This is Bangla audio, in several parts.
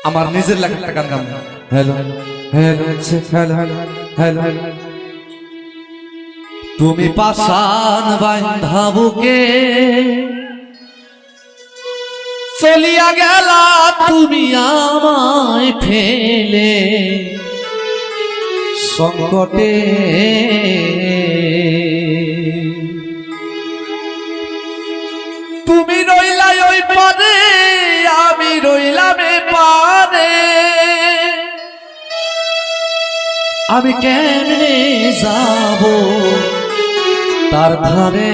আমার নিজের লেখা একটা গান গান। Hello hello hello hello hello, তুমি পাষাণ বাঁধা বুকে চলিয়া গেলা, তুমি আমায় ফেলে সংকটে। তুমি রইলা ওই পারে, আমি রইলাম এ পারে, আমি কেমনে যাব তার ধারে।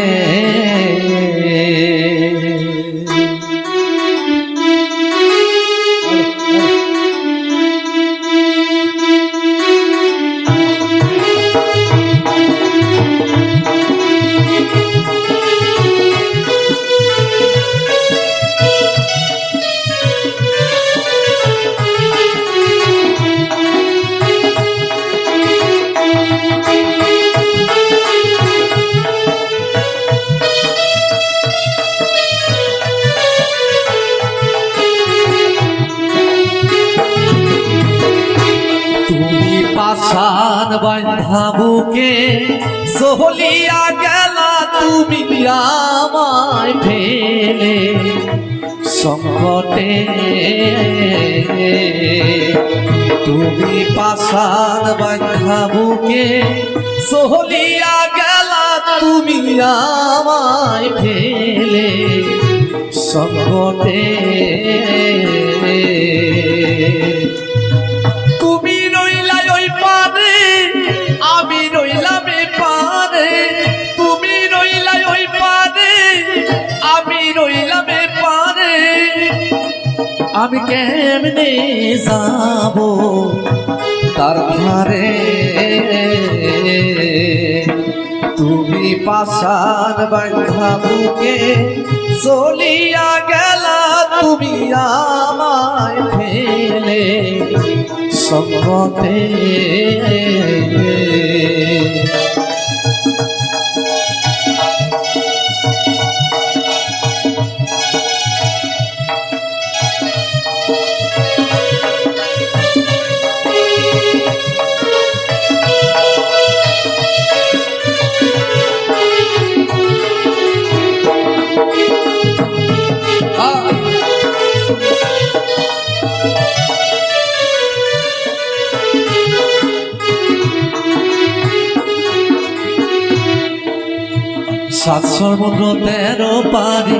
পাষাণ বাঁধা বুকে চলিয়া গেলা, তুমি আমায় ফেলে সংকটে। তুমি পাষাণ বাঁধা বুকে চলিয়া গেলা, তুমি আমায় ফেলে সংকটে। আমি রইলাম এ পারে, তুমি রইলা ওই পারে, আমি রইলাম এ পারে, আমি কেমনে যাব তার ধারে। তুমি পাষাণ বাঁধা বুকে চলিয়া গেলা, তুমি আমায় ফেলে সংকটে। সাত সমুদ্র 13 পারি,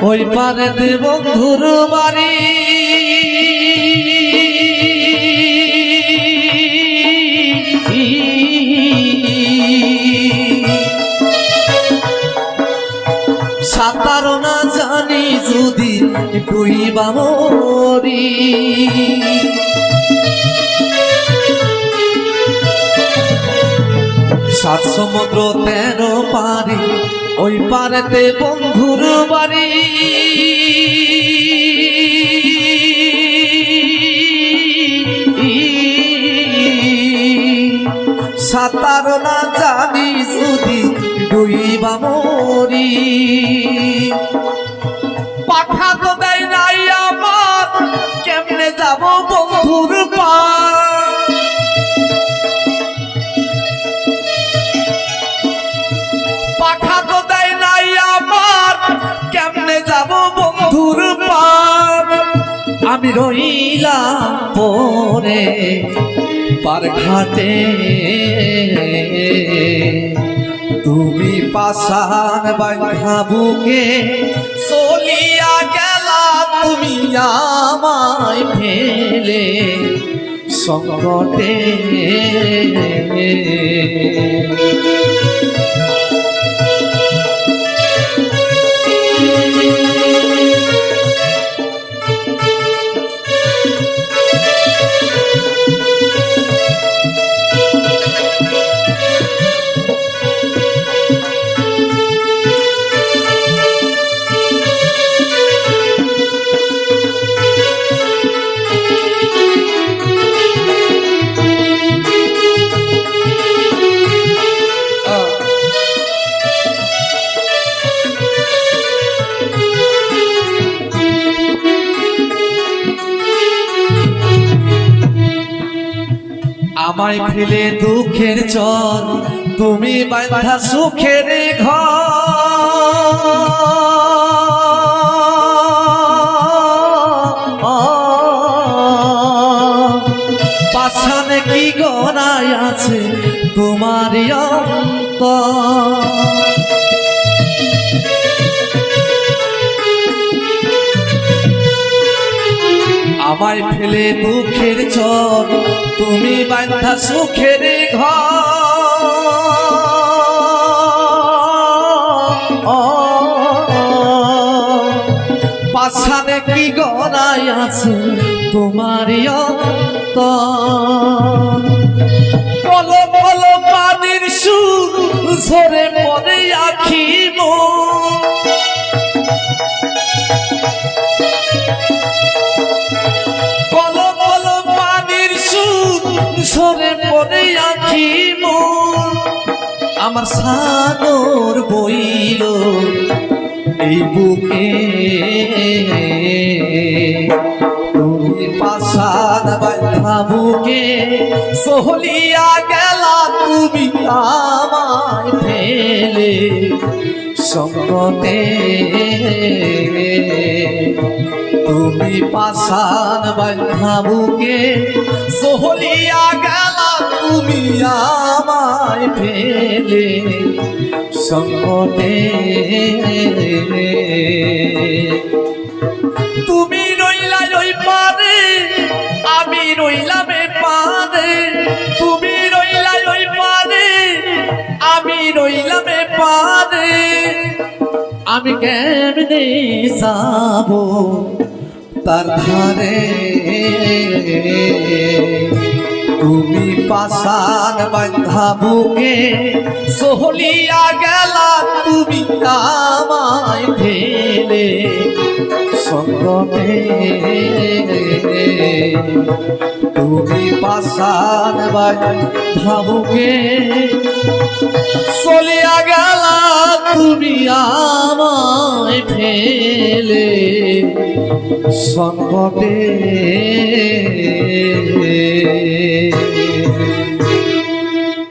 ওই পারেতে বন্ধুর বাড়ি। সাঁতার না জানি যদি ডুইবা মরি, সাত সমুদ্র 13 পারি, ওই পারেতে বন্ধুর বাড়ি। সাঁতার না জানি যদি ডুইবা মরি, পাখা তো দেয় নাই আমার, কেমনে যাব বন্ধুর পার। পাখা তো দেয় নাই আমার, কেমনে যাব বন্ধুর পার। আমি রইলাম পরে পার ঘাটে, তুমি পাষাণ বাঁধা বুকে চলিয়া গেলা, তুমি আমায় ফেলে সংকটে। আমায় ফেলে দুঃখের চর তুমি বাঁধা সুখের ঘর পাছানে কি গড়াই আছে তোমার অন্তর আমায় ফেলে দুঃখের চর তুমি বাঁধা সুখের ঘর পাছানে কি গড়াই আছে তোমার অন্তর বলো বলো পানির সুর ঝরে পড়ে আখি বলো বলো পানির সুর ঝরে পড়ে আখি আমার সাগর বইল এই বুকে তুমি পাশান বাঁধা বুকে সহলিয়া গেলা তুমি আমায় ফেলে সঙ্গতে তুমি পাশান বাঁধা বুকে সহলিয়া গেলা তুমি আমায় ফেলে সঙ্গতে তুমি রইলা ওই পারে আমি রইলাম এ পারে তুমি রইলা ওই পারে আমি রইলাম এ পারে আমি কেমনে যাবো তার ধারে তুমি পাশান বাঁধা বুকে সহলিয়া গেলা তুমি আমায় ফেলে সঙ্গতে তুমি পাশান বাঁধা বুকে চলিয়া গেলা তুমি আমায় ফেলে সঙ্গতে